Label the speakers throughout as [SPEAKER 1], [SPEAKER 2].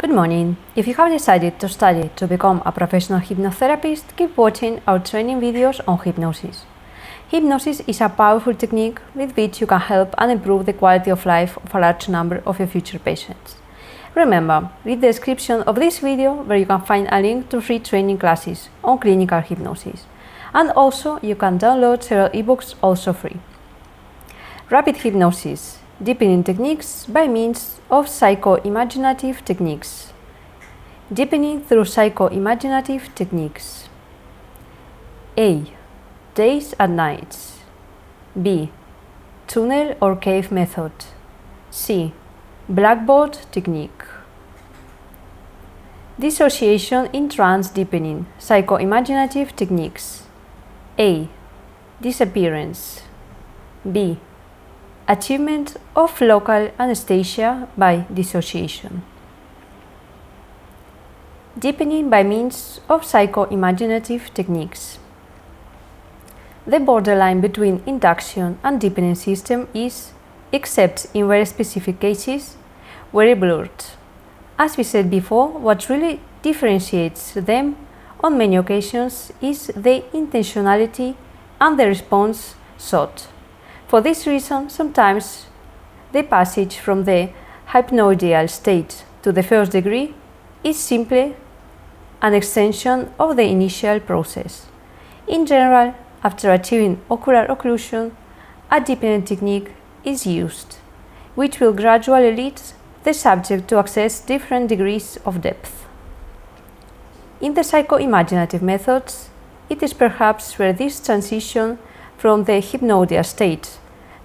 [SPEAKER 1] Good morning. If you have decided to study to become a professional hypnotherapist, keep watching our training videos on hypnosis. Hypnosis is a powerful technique with which you can help and improve the quality of life of a large number of your future patients. Remember, read the description of this video where you can find a link to free training classes on clinical hypnosis. And also, you can download several ebooks also free. Rapid hypnosis. Deepening techniques by means of psycho-imaginative techniques. Deepening through psycho-imaginative techniques. A. Days and nights. B. Tunnel or cave method. C. Blackboard technique. Dissociation in trance deepening. Psycho-imaginative techniques. A. Disappearance. B. Achievement of local anesthesia by dissociation. Deepening by means of psycho-imaginative techniques. The borderline between induction and deepening system is, except in very specific cases, very blurred. As we said before, what really differentiates them on many occasions is the intentionality and the response sought. For this reason, sometimes the passage from the hypnoidal state to the first degree is simply an extension of the initial process. In general, after achieving ocular occlusion, a deepening technique is used, which will gradually lead the subject to access different degrees of depth. In the psycho-imaginative methods, it is perhaps where this transition from the hypnoidal state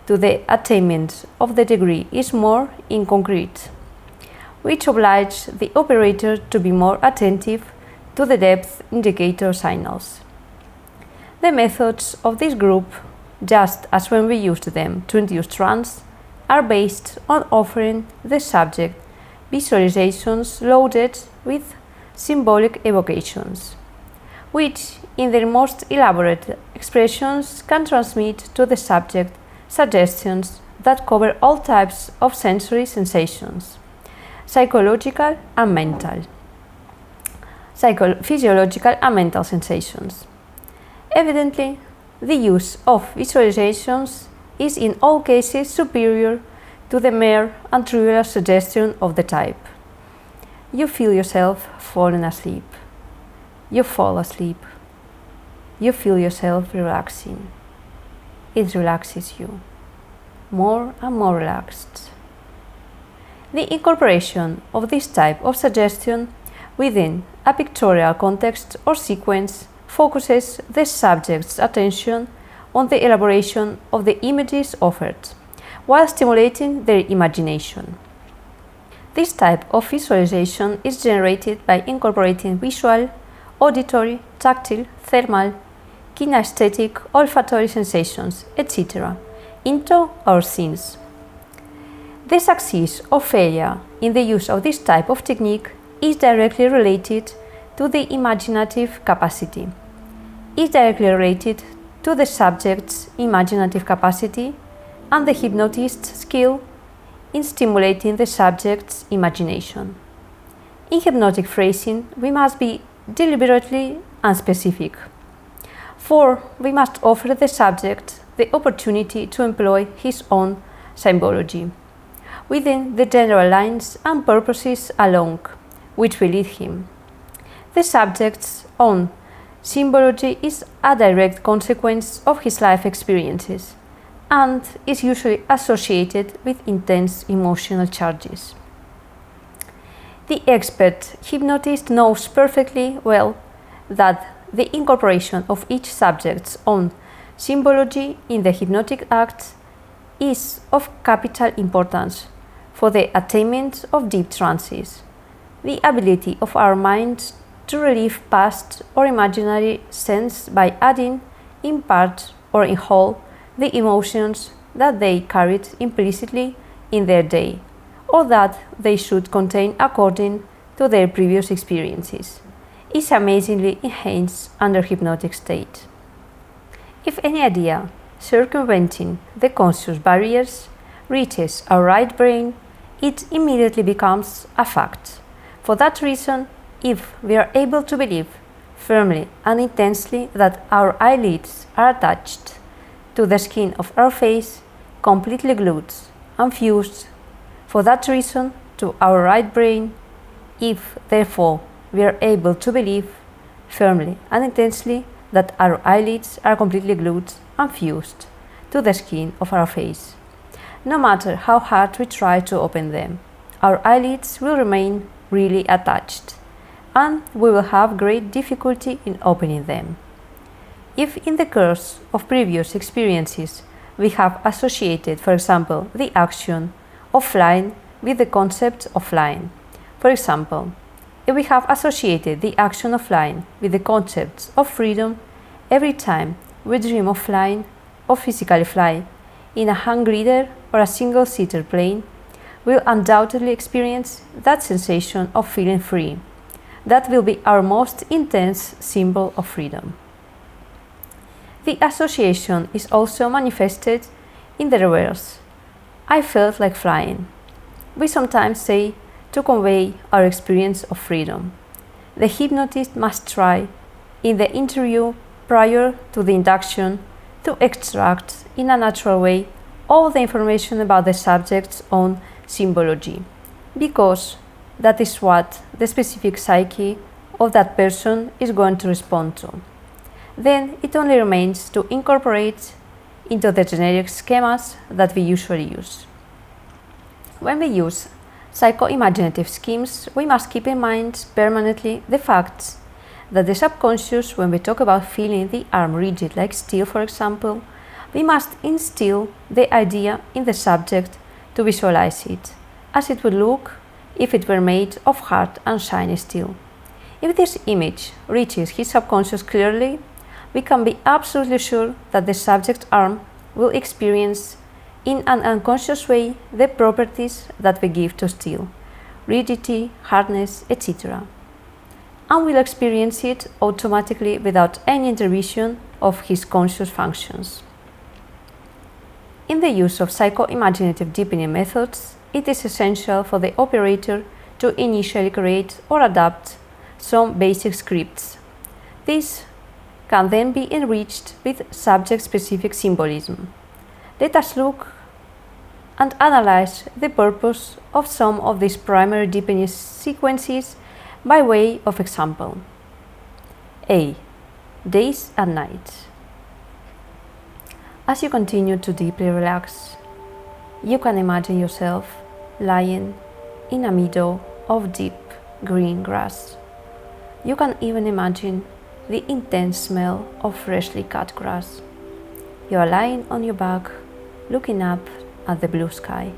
[SPEAKER 1] to the attainment of the degree is more inconcrete, which obliges the operator to be more attentive to the depth indicator signals. The methods of this group, just as when we used them to induce trance, are based on offering the subject visualizations loaded with symbolic evocations, which in their most elaborate expressions can transmit to the subject suggestions that cover all types of sensory sensations, psychological and mental, physiological and mental sensations. Evidently, the use of visualizations is in all cases superior to the mere and trivial suggestion of the type: you feel yourself falling asleep, you fall asleep, you feel yourself relaxing. It relaxes you, more and more relaxed. The incorporation of this type of suggestion within a pictorial context or sequence focuses the subject's attention on the elaboration of the images offered, while stimulating their imagination. This type of visualization is generated by incorporating visual, auditory, tactile, thermal, kinesthetic, olfactory sensations, etc. into our scenes. The success or failure in the use of this type of technique is directly related to the imaginative capacity, is directly related to the subject's imaginative capacity and the hypnotist's skill in stimulating the subject's imagination. In hypnotic phrasing, we must be deliberately unspecific, for we must offer the subject the opportunity to employ his own symbology within the general lines and purposes along which we lead him. The subject's own symbology is a direct consequence of his life experiences and is usually associated with intense emotional charges. The expert hypnotist knows perfectly well that the incorporation of each subject's own symbology in the hypnotic act is of capital importance for the attainment of deep trances. The ability of our minds to relieve past or imaginary sense by adding, in part or in whole, the emotions that they carried implicitly in their day, or that they should contain according to their previous experiences, is amazingly enhanced under hypnotic state. If any idea circumventing the conscious barriers reaches our right brain, it immediately becomes a fact, For that reason, if we are able to believe firmly and intensely that our eyelids are attached to the skin of our face, completely glued and fused, for that reason, to our right brain, if therefore we are able to believe firmly and intensely that our eyelids are completely glued and fused to the skin of our face, no matter how hard we try to open them, our eyelids will remain really attached, and we will have great difficulty in opening them. If in the course of previous experiences we have associated, for example, the action of flying with the concept of flying, for example, if we have associated the action of flying with the concepts of freedom, every time we dream of flying or physically fly in a hand-grider or a single-seater plane, we'll undoubtedly experience that sensation of feeling free. That will be our most intense symbol of freedom. The association is also manifested in the reverse. I felt like flying. We sometimes say to convey our experience of freedom. The hypnotist must try, in the interview prior to the induction, to extract in a natural way all the information about the subject's own symbology, because that is what the specific psyche of that person is going to respond to. Then it only remains to incorporate into the generic schemas that we usually use. When we use psycho-imaginative schemes, we must keep in mind permanently the fact that the subconscious, when we talk about feeling the arm rigid like steel, for example, we must instill the idea in the subject to visualize it, as it would look if it were made of hard and shiny steel. If this image reaches his subconscious clearly, we can be absolutely sure that the subject's arm will experience in an unconscious way the properties that we give to steel: rigidity, hardness, etc. And will experience it automatically without any intervention of his conscious functions. In the use of psycho-imaginative deepening methods, it is essential for the operator to initially create or adapt some basic scripts. These can then be enriched with subject-specific symbolism. Let us look and analyze the purpose of some of these primary deepening sequences by way of example. A. Days and nights. As you continue to deeply relax, you can imagine yourself lying in a meadow of deep green grass. You can even imagine the intense smell of freshly cut grass. You are lying on your back, looking up at the blue sky,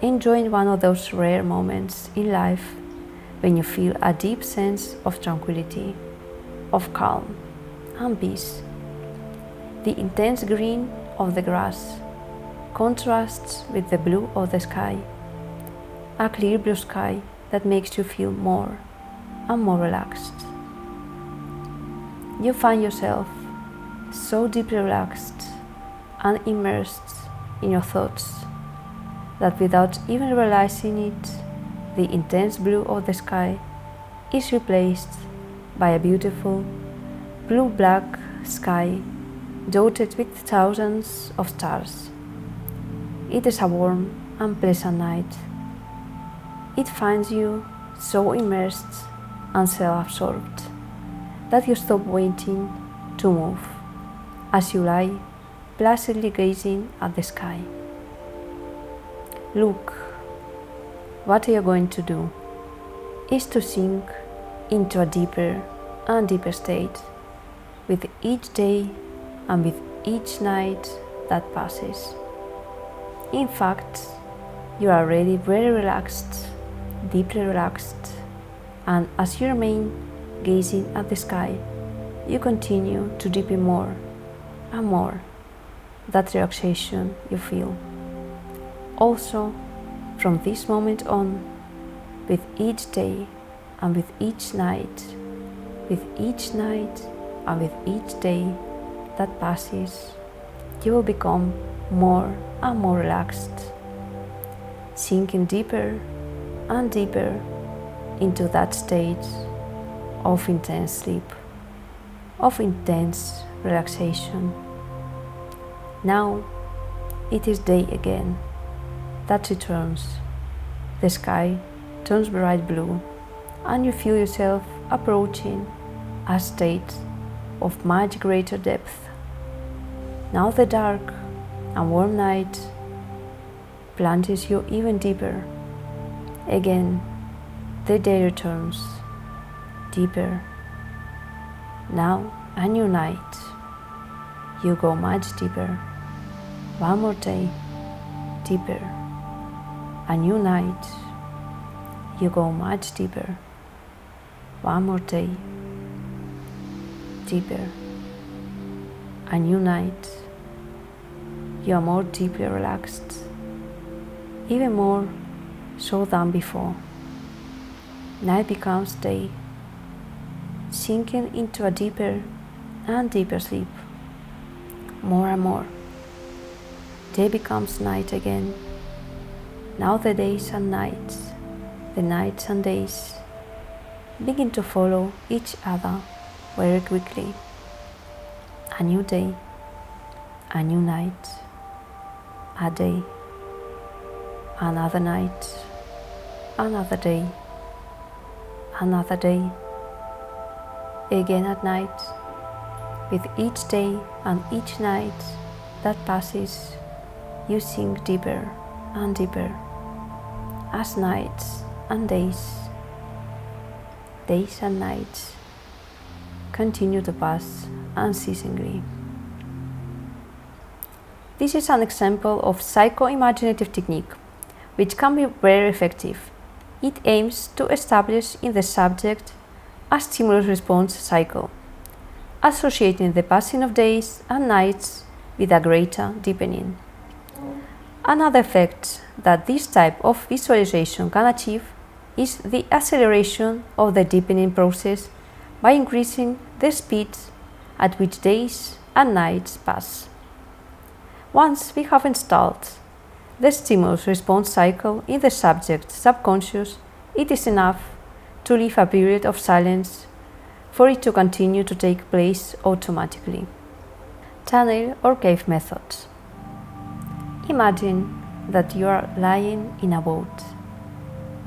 [SPEAKER 1] enjoying one of those rare moments in life when you feel a deep sense of tranquility, of calm and peace. The intense green of the grass contrasts with the blue of the sky, a clear blue sky that makes you feel more and more relaxed. You find yourself so deeply relaxed and immersed in your thoughts that without even realizing it, the intense blue of the sky is replaced by a beautiful blue-black sky dotted with thousands of stars. It is a warm and pleasant night. It finds you so immersed and self-absorbed that you stop waiting to move as you lie placidly gazing at the sky. Look, what you are going to do is to sink into a deeper and deeper state with each day and with each night that passes. In fact, you are already very relaxed, deeply relaxed, and as you remain gazing at the sky, you continue to deepen more and more that relaxation you feel. Also, from this moment on, with each day and with each night, with each night and with each day that passes, you will become more and more relaxed, sinking deeper and deeper into that state of intense sleep, of intense relaxation. Now it is day again. That returns. The sky turns bright blue, and you feel yourself approaching a state of much greater depth. Now the dark and warm night plunges you even deeper. Again, the day returns, deeper. Now a new night. You go much deeper. One more day, deeper. A new night. You go much deeper. One more day, deeper. A new night. You are more deeply relaxed, even more so than before. Night becomes day, sinking into a deeper and deeper sleep. More and more. Day becomes night again. Now the days and nights, the nights and days begin to follow each other very quickly. A new day, a new night, a day, another night, another day, another day, again at night. With each day and each night that passes, you sink deeper and deeper, as nights and days and nights continue to pass unceasingly. This is an example of psycho-imaginative technique, which can be very effective. It aims to establish in the subject a stimulus-response cycle, associating the passing of days and nights with a greater deepening. Another effect that this type of visualization can achieve is the acceleration of the deepening process by increasing the speed at which days and nights pass. Once we have installed the stimulus-response cycle in the subject's subconscious, it is enough to leave a period of silence for it to continue to take place automatically. Tunnel or cave methods. Imagine that you are lying in a boat,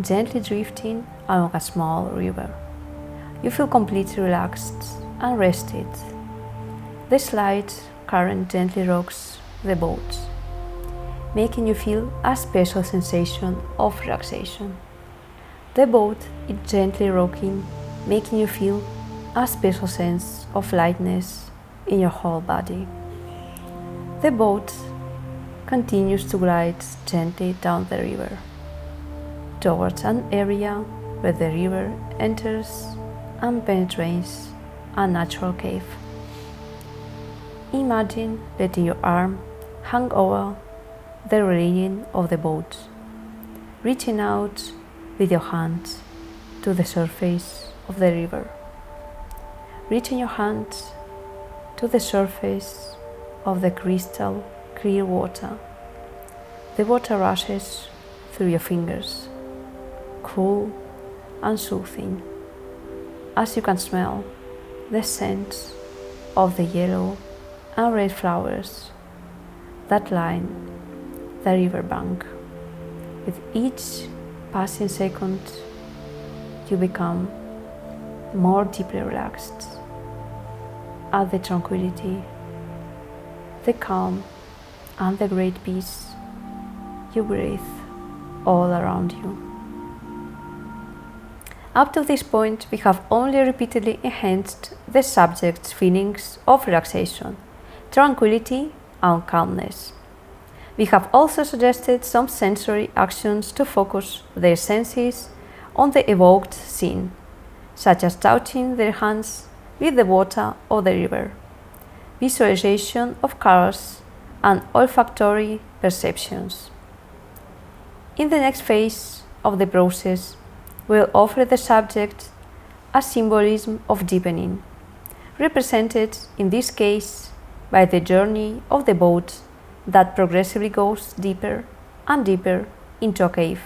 [SPEAKER 1] gently drifting along a small river. You feel completely relaxed and rested. The slight current gently rocks the boat, making you feel a special sensation of relaxation. The boat is gently rocking, making you feel a special sense of lightness in your whole body. The boat continues to glide gently down the river, towards an area where the river enters and penetrates a natural cave. Imagine letting your arm hang over the railing of the boat, reaching out with your hands to the surface of the river. Reaching your hands to the surface of the crystal clear water. The water rushes through your fingers, cool and soothing, as you can smell the scent of the yellow and red flowers that line the riverbank. With each passing second, you become more deeply relaxed. At the tranquility, the calm, and the great peace you breathe all around you. Up to this point, we have only repeatedly enhanced the subject's feelings of relaxation, tranquility, and calmness. We have also suggested some sensory actions to focus their senses on the evoked scene, such as touching their hands with the water or the river, visualization of colors, and olfactory perceptions. In the next phase of the process, we'll offer the subject a symbolism of deepening, represented in this case by the journey of the boat that progressively goes deeper and deeper into a cave,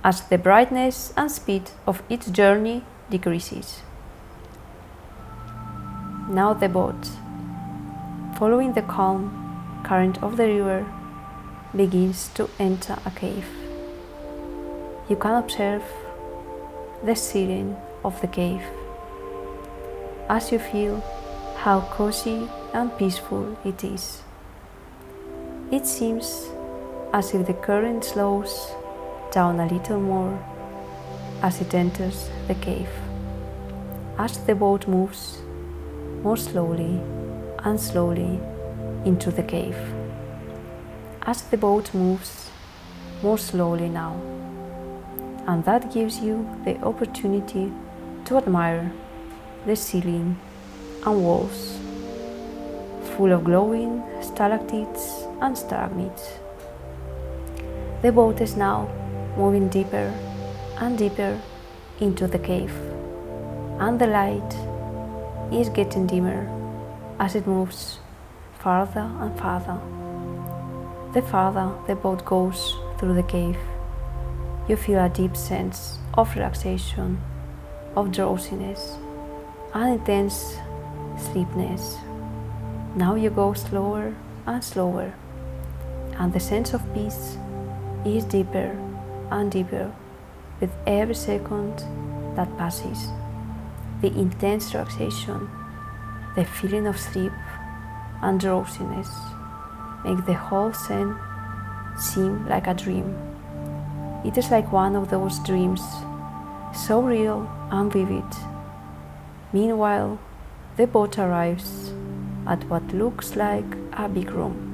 [SPEAKER 1] as the brightness and speed of its journey decreases. Now the boat, following the calm current of the river, begins to enter a cave. You can observe the ceiling of the cave as you feel how cozy and peaceful it is. It seems as if the current slows down a little more as it enters the cave, as the boat moves more slowly and slowly into the cave. As the boat moves more slowly now, and that gives you the opportunity to admire the ceiling and walls full of glowing stalactites and stalagmites. The boat is now moving deeper and deeper into the cave, and the light is getting dimmer as it moves farther and farther. The farther the boat goes through the cave, you feel a deep sense of relaxation, of drowsiness, and intense sleepiness. Now you go slower and slower, and the sense of peace is deeper and deeper with every second that passes. The intense relaxation, the feeling of sleep and drowsiness make the whole scene seem like a dream. It is like one of those dreams, so real and vivid. Meanwhile, the boat arrives at what looks like a big room.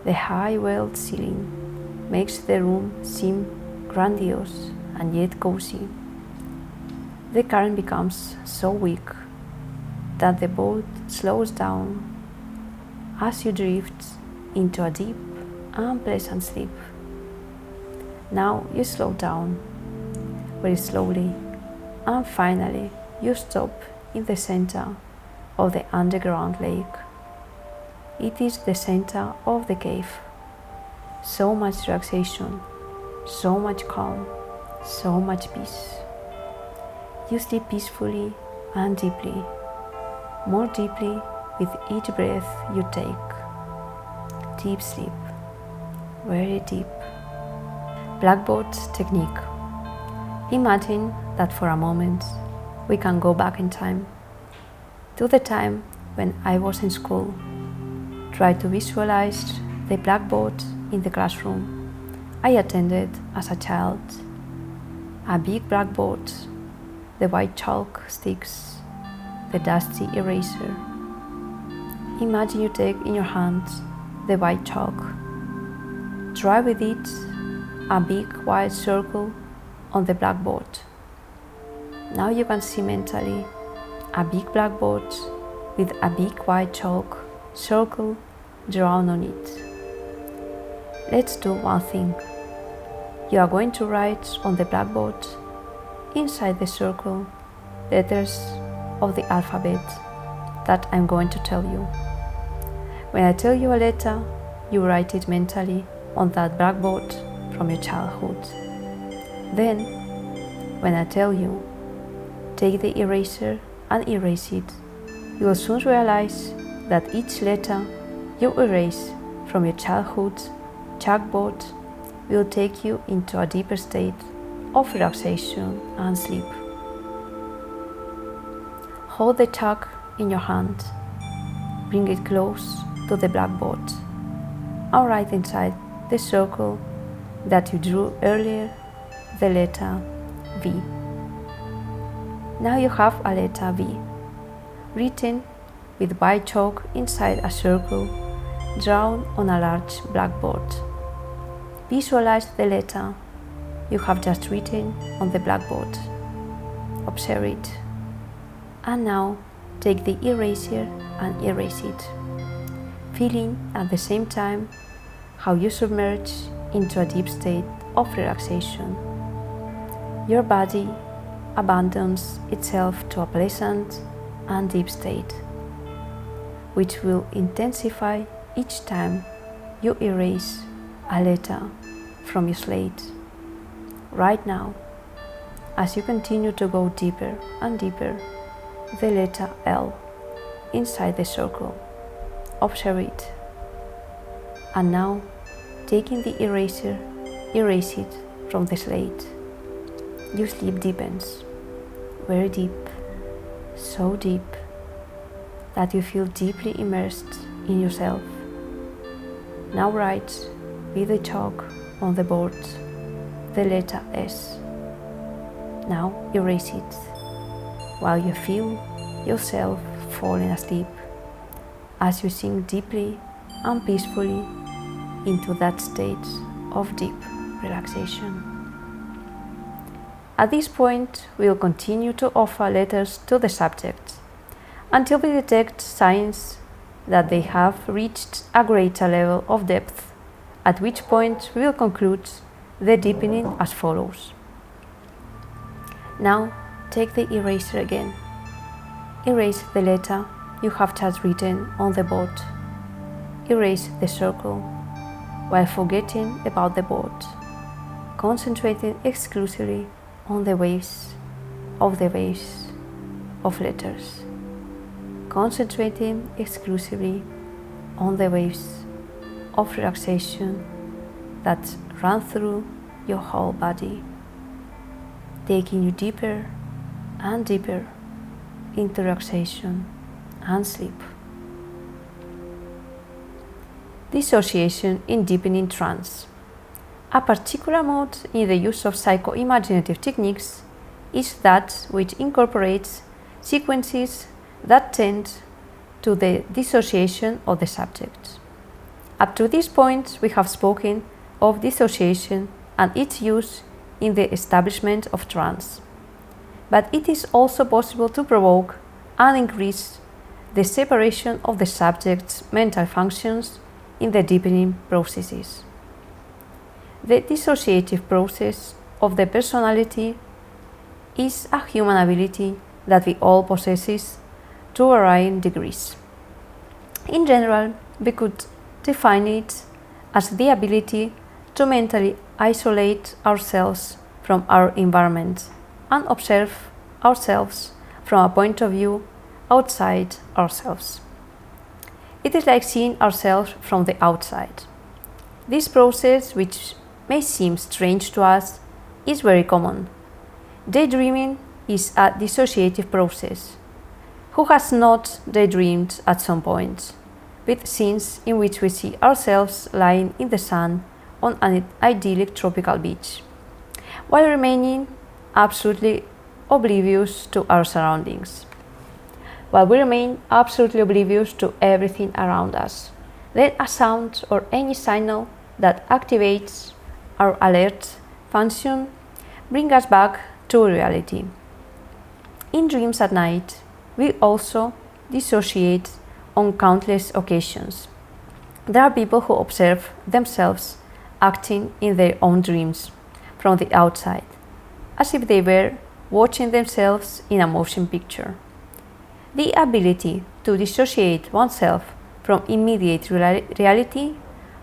[SPEAKER 1] The high vaulted ceiling makes the room seem grandiose and yet cozy. The current becomes so weak that the boat slows down as you drift into a deep and pleasant sleep. Now you slow down very slowly, and finally you stop in the center of the underground lake. It is the center of the cave. So much relaxation, so much calm, so much peace. You sleep peacefully and deeply, more deeply with each breath you take. Deep sleep, very deep. Blackboard technique. Imagine that for a moment we can go back in time to the time when I was in school. Try to visualize the blackboard in the classroom I attended as a child. A big blackboard, the white chalk sticks, the dusty eraser. Imagine you take in your hands the white chalk. Draw with it a big white circle on the blackboard. Now you can see mentally a big blackboard with a big white chalk circle drawn on it. Let's do one thing. You are going to write on the blackboard, inside the circle, letters of the alphabet that I'm going to tell you. When I tell you a letter, you write it mentally on that blackboard from your childhood. Then, when I tell you, take the eraser and erase it, you will soon realize that each letter you erase from your childhood chalkboard will take you into a deeper state of relaxation and sleep. Hold the chalk in your hand, bring it close to the blackboard, and write inside the circle that you drew earlier the letter V. Now you have a letter V, written with white chalk inside a circle drawn on a large blackboard. Visualize the letter you have just written on the blackboard. Observe it. And now take the eraser and erase it, feeling at the same time how you submerge into a deep state of relaxation. Your body abandons itself to a pleasant and deep state, which will intensify each time you erase a letter from your slate. right now, as you continue to go deeper and deeper, the letter L inside the circle. Observe it. And now, taking the eraser, erase it from the slate. Your sleep deepens, very deep, so deep that you feel deeply immersed in yourself. Now write with the chalk on the board the letter S. Now erase it while you feel yourself falling asleep as you sink deeply and peacefully into that state of deep relaxation. At this point, we will continue to offer letters to the subject until we detect signs that they have reached a greater level of depth, at which point we will conclude the deepening as follows. Now, take the eraser again. Erase the letter you have just written on the board. Erase the circle while forgetting about the board, concentrating exclusively on the waves of letters. Concentrating exclusively on the waves of relaxation that run through your whole body, taking you deeper and deeper into relaxation and sleep. Dissociation in deepening trance. A particular mode in the use of psycho-imaginative techniques is that which incorporates sequences that tend to the dissociation of the subject. Up to this point, we have spoken of dissociation and its use in the establishment of trance. But it is also possible to provoke and increase the separation of the subject's mental functions in the deepening processes. The dissociative process of the personality is a human ability that we all possess to varying degrees. In general, we could define it as the ability to mentally isolate ourselves from our environment and observe ourselves from a point of view outside ourselves. It is like seeing ourselves from the outside. This process, which may seem strange to us, is very common. Daydreaming is a dissociative process. Who has not daydreamed at some point, with scenes in which we see ourselves lying in the sun on an idyllic tropical beach, while remaining absolutely oblivious to our surroundings? While we remain absolutely oblivious to everything around us, then a sound or any signal that activates our alert function brings us back to reality. In dreams at night, we also dissociate on countless occasions. There are people who observe themselves acting in their own dreams from the outside, as if they were watching themselves in a motion picture. The ability to dissociate oneself from immediate reality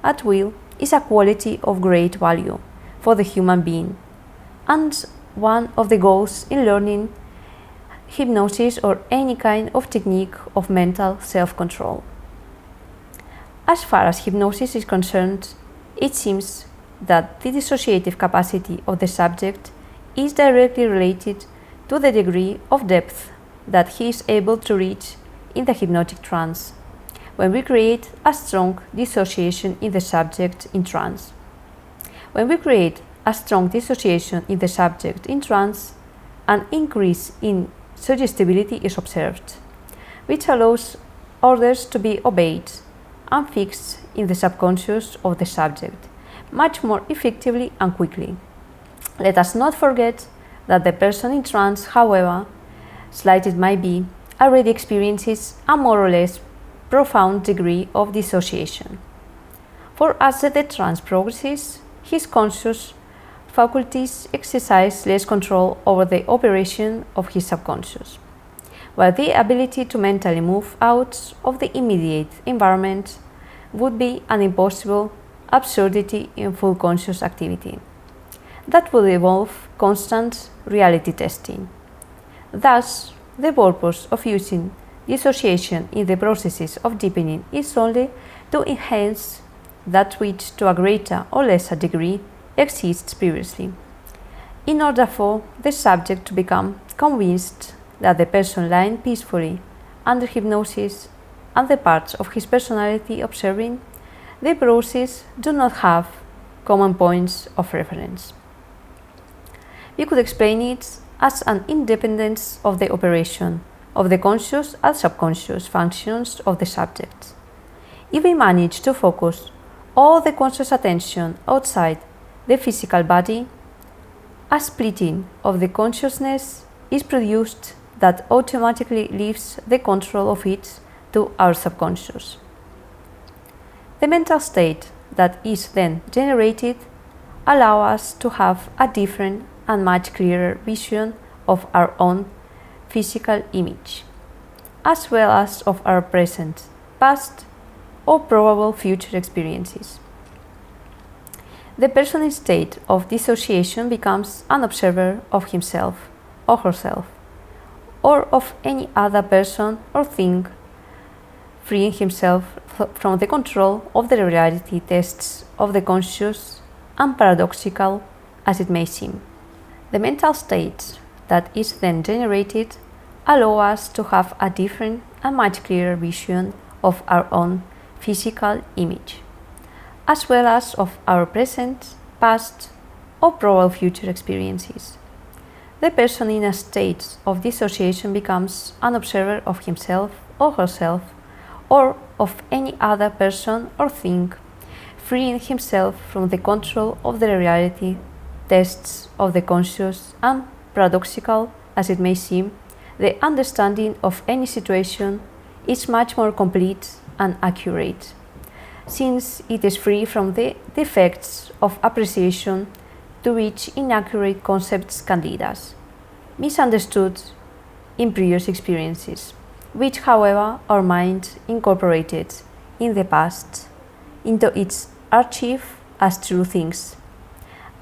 [SPEAKER 1] at will is a quality of great value for the human being, and one of the goals in learning hypnosis or any kind of technique of mental self-control. As far as hypnosis is concerned, it seems that the dissociative capacity of the subject is directly related to the degree of depth that he is able to reach in the hypnotic trance, when we create a strong dissociation in the subject in trance. When we create a strong dissociation in the subject in trance, an increase in suggestibility is observed, which allows orders to be obeyed and fixed in the subconscious of the subject much more effectively and quickly. Let us not forget that the person in trance, however slight it might be, already experiences a more or less profound degree of dissociation. For as the trance progresses, his conscious faculties exercise less control over the operation of his subconscious, while the ability to mentally move out of the immediate environment would be an impossible absurdity in full conscious activity. that will involve constant reality testing. Thus, the purpose of using dissociation in the processes of deepening is only to enhance that which, to a greater or lesser degree, exists previously, in order for the subject to become convinced that the person lying peacefully under hypnosis and the parts of his personality observing the process do not have common points of reference. We could explain it as an independence of the operation of the conscious and subconscious functions of the subject. If we manage to focus all the conscious attention outside the physical body, a splitting of the consciousness is produced that automatically leaves the control of it to our subconscious. The mental state that is then generated allows us to have a different and much clearer vision of our own physical image, as well as of our present, past, or probable future experiences. The person in state of dissociation becomes an observer of himself or herself, or of any other person or thing, freeing himself from the control of the reality tests of the conscious, and paradoxical as it may seem. The mental state that is then generated allows us to have a different and much clearer vision of our own physical image, as well as of our present, past, or probable future experiences. The person in a state of dissociation becomes an observer of himself or herself, or of any other person or thing, freeing himself from the control of the reality tests of the conscious, and paradoxical as it may seem, the understanding of any situation is much more complete and accurate, since it is free from the defects of appreciation to which inaccurate concepts can lead us, misunderstood in previous experiences, which, however, our mind incorporated in the past into its archive as true things,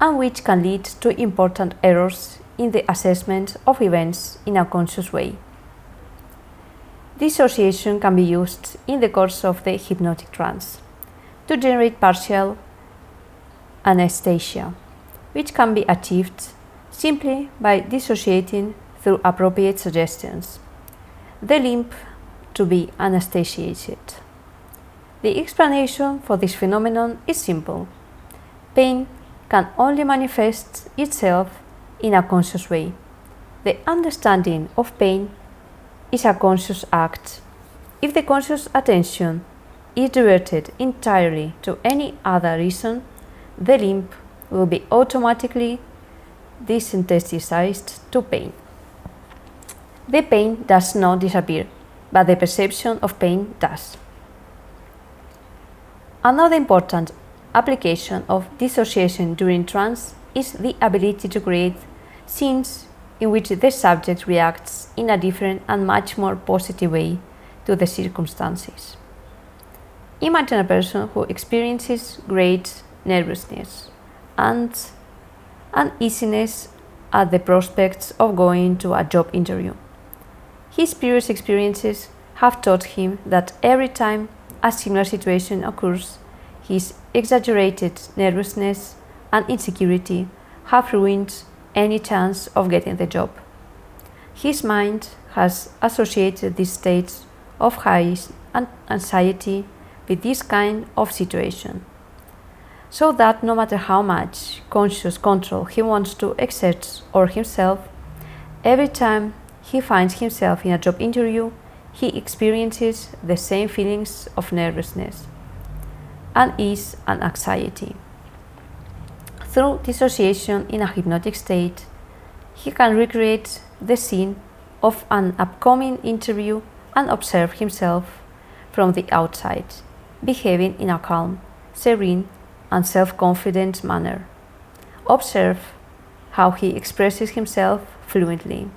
[SPEAKER 1] and which can lead to important errors in the assessment of events in a conscious way. Dissociation can be used in the course of the hypnotic trance to generate partial anesthesia, which can be achieved simply by dissociating through appropriate suggestions the limb to be anesthesiated. The explanation for this phenomenon is simple. Pain can only manifest itself in a conscious way. The understanding of pain is a conscious act. If the conscious attention is diverted entirely to any other reason, the limb will be automatically desensitized to pain. The pain does not disappear, but the perception of pain does. Another important application of dissociation during trance is the ability to create scenes in which the subject reacts in a different and much more positive way to the circumstances. Imagine a person who experiences great nervousness and uneasiness at the prospects of going to a job interview. His previous experiences have taught him that every time a similar situation occurs, his exaggerated nervousness and insecurity have ruined any chance of getting the job. His mind has associated these states of high anxiety with this kind of situation, so that no matter how much conscious control he wants to exert over himself, every time he finds himself in a job interview, he experiences the same feelings of nervousness, unease, and anxiety. Through dissociation in a hypnotic state, he can recreate the scene of an upcoming interview and observe himself from the outside, behaving in a calm, serene, and self-confident manner. Observe how he expresses himself fluently,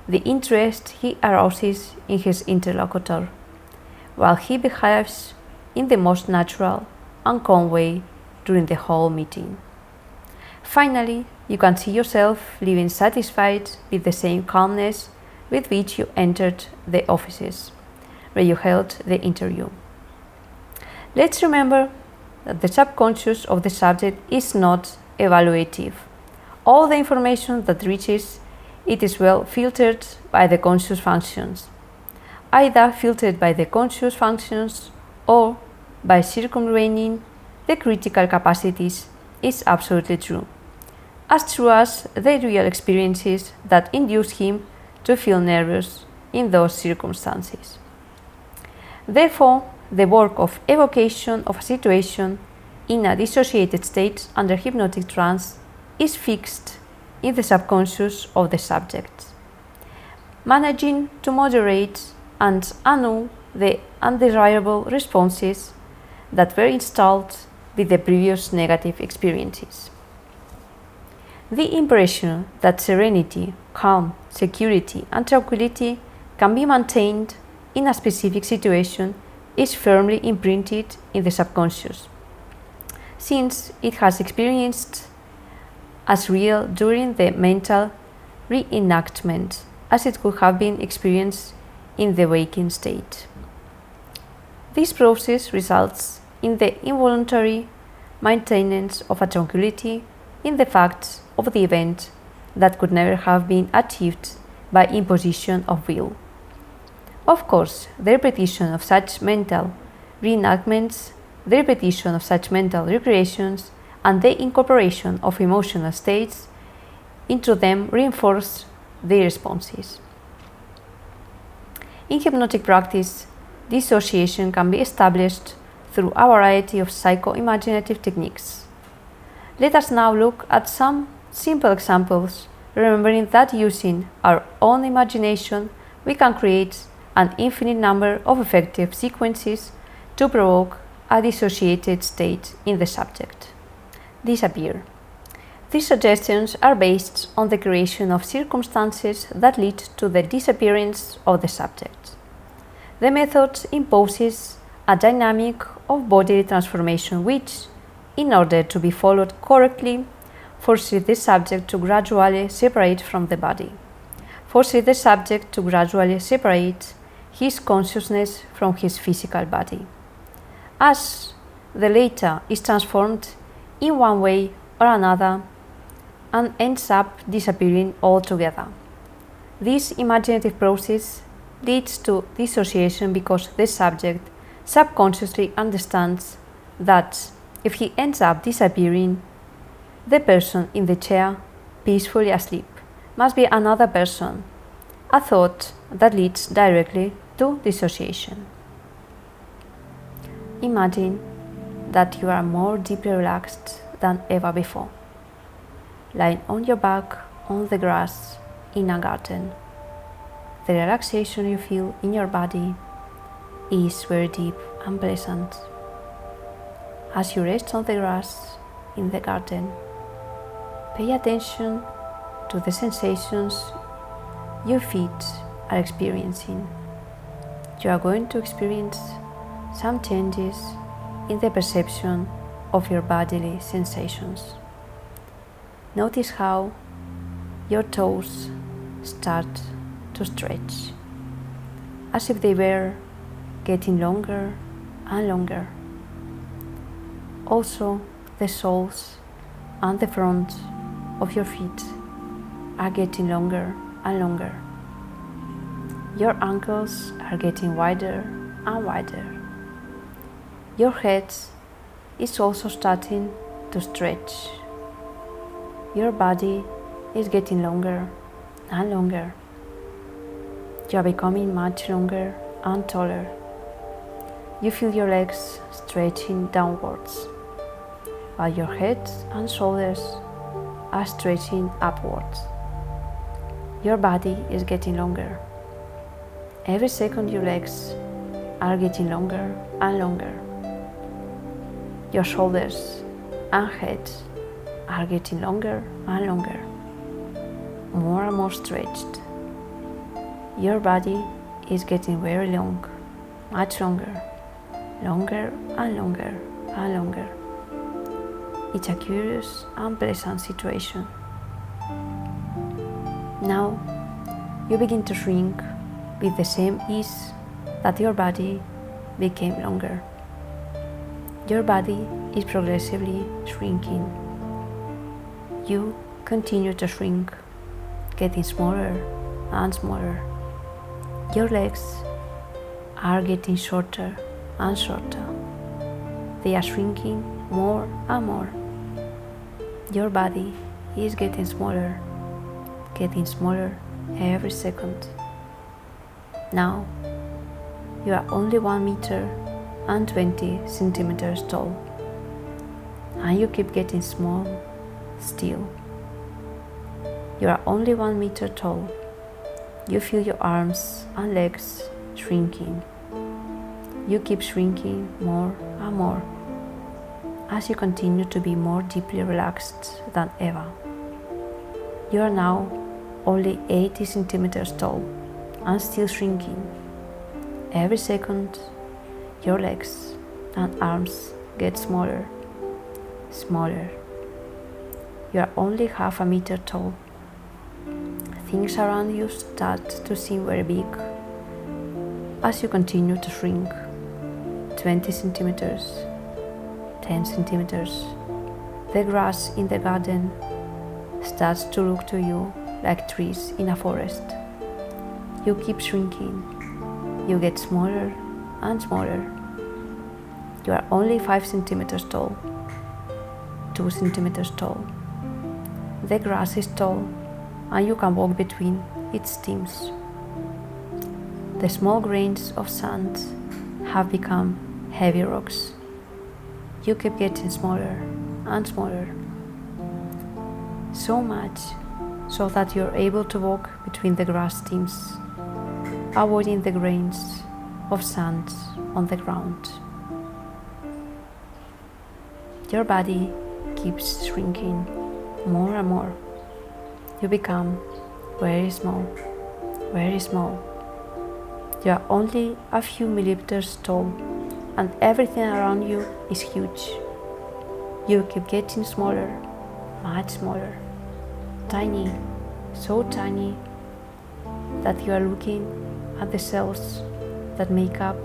[SPEAKER 1] the interest he arouses in his interlocutor, while he behaves in the most natural and calm way during the whole meeting. Finally, you can see yourself living satisfied with the same calmness with which you entered the offices where you held the interview. Let's remember that the subconscious of the subject is not evaluative. All the information that reaches it is well filtered by the conscious functions, either filtered by the conscious functions or by circumventing the critical capacities is absolutely true as the real experiences that induced him to feel nervous in those circumstances. Therefore, the work of evocation of a situation in a dissociated state under hypnotic trance is fixed in the subconscious of the subject, managing to moderate and annul the undesirable responses that were installed with the previous negative experiences. The impression that serenity, calm, security, and tranquility can be maintained in a specific situation is firmly imprinted in the subconscious, since it has experienced as real during the mental reenactment as it could have been experienced in the waking state. This process results in the involuntary maintenance of a tranquility in the facts of the event that could never have been achieved by imposition of will. Of course, the repetition of such mental reenactments, the repetition of such mental recreations, and the incorporation of emotional states into them reinforce their responses. In hypnotic practice, dissociation can be established through a variety of psycho-imaginative techniques. Let us now look at some simple examples, remembering that using our own imagination we can create an infinite number of effective sequences to provoke a dissociated state in the subject. Disappear. These suggestions are based on the creation of circumstances that lead to the disappearance of the subject. The method imposes a dynamic of bodily transformation which, in order to be followed correctly, forces the subject to gradually separate from the body, forces the subject to gradually separate his consciousness from his physical body, as the latter is transformed in one way or another and ends up disappearing altogether. This imaginative process leads to dissociation because the subject subconsciously understands that if he ends up disappearing, the person in the chair, peacefully asleep, must be another person, a thought that leads directly to dissociation. Imagine that you are more deeply relaxed than ever before, lying on your back on the grass in a garden. The relaxation you feel in your body is very deep and pleasant. As you rest on the grass in the garden, pay attention to the sensations your feet are experiencing. You are going to experience some changes in the perception of your bodily sensations. Notice how your toes start to stretch, as if they were getting longer and longer. Also, the soles and the front of your feet are getting longer and longer. Your ankles are getting wider and wider. Your head is also starting to stretch. Your body is getting longer and longer. You are becoming much longer and taller. You feel your legs stretching downwards, while your head and shoulders are stretching upwards. Your body is getting longer. Every second your legs are getting longer and longer. Your shoulders and head are getting longer and longer, more and more stretched. Your body is getting very long, much longer, longer and longer and longer. It's a curious and pleasant situation. Now you begin to shrink with the same ease that your body became longer. Your body is progressively shrinking. You continue to shrink, getting smaller and smaller. Your legs are getting shorter and shorter. They are shrinking more and more. Your body is getting smaller every second. Now you are only 1 meter and 20 centimeters tall, and you keep getting small still. You are only 1 meter tall. You feel your arms and legs shrinking. You keep shrinking more and more as you continue to be more deeply relaxed than ever. You are now only 80 centimeters tall and still shrinking. Every second, your legs and arms get smaller. You are only half a meter tall. Things around you start to seem very big as you continue to shrink. 20 centimeters, 10 centimeters. The grass in the garden starts to look to you like trees in a forest. You keep shrinking. You get smaller and smaller. You are only 5 centimeters tall, 2 centimeters tall. The grass is tall and you can walk between its stems. The small grains of sand have become heavy rocks. You keep getting smaller and smaller. So much so that you're able to walk between the grass stems, avoiding the grains of sand on the ground. Your body keeps shrinking more and more. You become very small, very small. You are only a few millimeters tall, and everything around you is huge. You keep getting smaller, much smaller, tiny, so tiny that you are looking at the cells that make up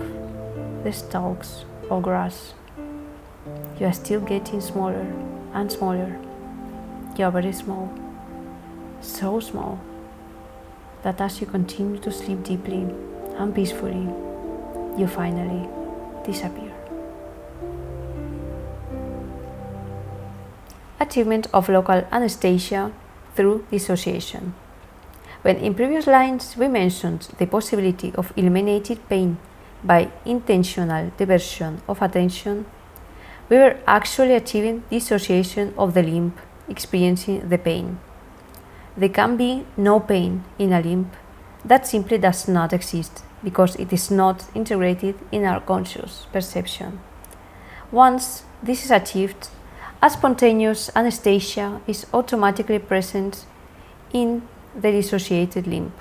[SPEAKER 1] the stalks of grass. You are still getting smaller and smaller. You are very small, so small that as you continue to sleep deeply and peacefully, you finally disappear. Achievement of local anesthesia through dissociation. When in previous lines we mentioned the possibility of eliminating pain by intentional diversion of attention, we were actually achieving dissociation of the limb experiencing the pain. There can be no pain in a limb that simply does not exist because it is not integrated in our conscious perception. Once this is achieved, a spontaneous anesthesia is automatically present in the dissociated limb.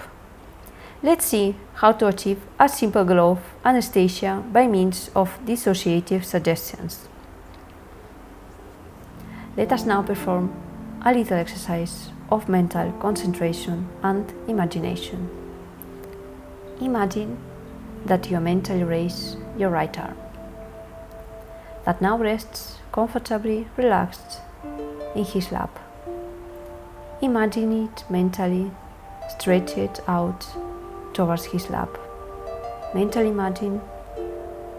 [SPEAKER 1] Let's see how to achieve a simple glove anesthesia by means of dissociative suggestions. Let us now perform a little exercise of mental concentration and imagination. Imagine that you mentally raise your right arm, that now rests comfortably relaxed in his lap. Imagine it mentally stretched out towards his lap. Mentally imagine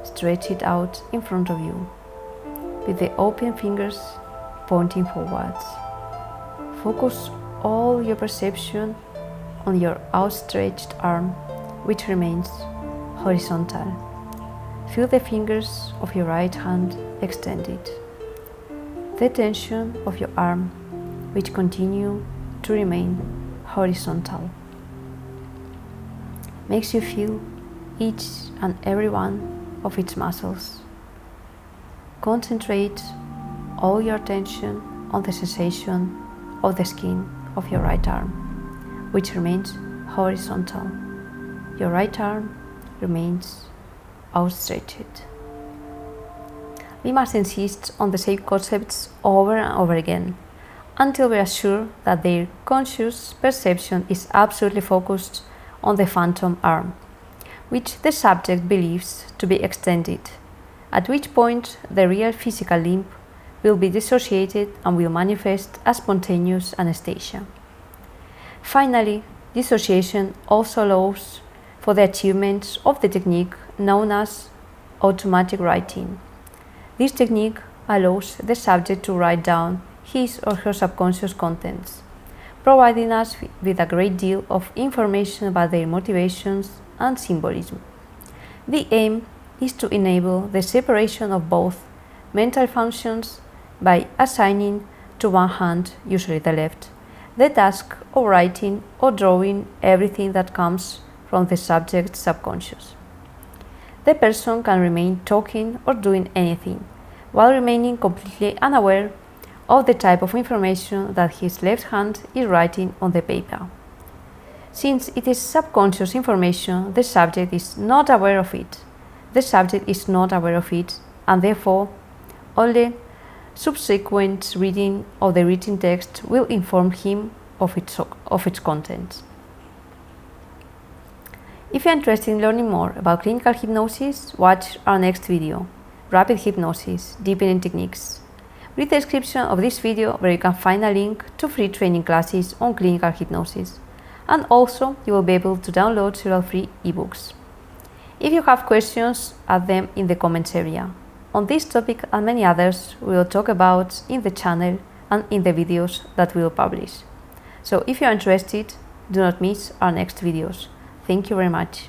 [SPEAKER 1] stretched out in front of you, with the open fingers pointing forwards. Focus all your perception on your outstretched arm, which remains horizontal. Feel the fingers of your right hand extended. The tension of your arm, which continue to remain horizontal, makes you feel each and every one of its muscles. Concentrate all your attention on the sensation of the skin of your right arm, which remains horizontal. Your right arm remains outstretched. We must insist on the same concepts over and over again, until we are sure that their conscious perception is absolutely focused on the phantom arm, which the subject believes to be extended, at which point the real physical limb will be dissociated and will manifest as spontaneous anesthesia. Finally, dissociation also allows for the achievement of the technique known as automatic writing. This technique allows the subject to write down his or her subconscious contents, providing us with a great deal of information about their motivations and symbolism. The aim is to enable the separation of both mental functions by assigning to one hand, usually the left, the task of writing or drawing everything that comes from the subject's subconscious. The person can remain talking or doing anything, while remaining completely unaware of the type of information that his left hand is writing on the paper. Since it is subconscious information, the subject is not aware of it. And therefore, only subsequent reading of the written text will inform him of its contents. If you are interested in learning more about clinical hypnosis, watch our next video, Rapid Hypnosis, Deepening Techniques. Read the description of this video where you can find a link to free training classes on clinical hypnosis, and also you will be able to download several free ebooks. If you have questions, add them in the comments area. On this topic and many others we will talk about in the channel and in the videos that we will publish. So if you are interested, do not miss our next videos. Thank you very much.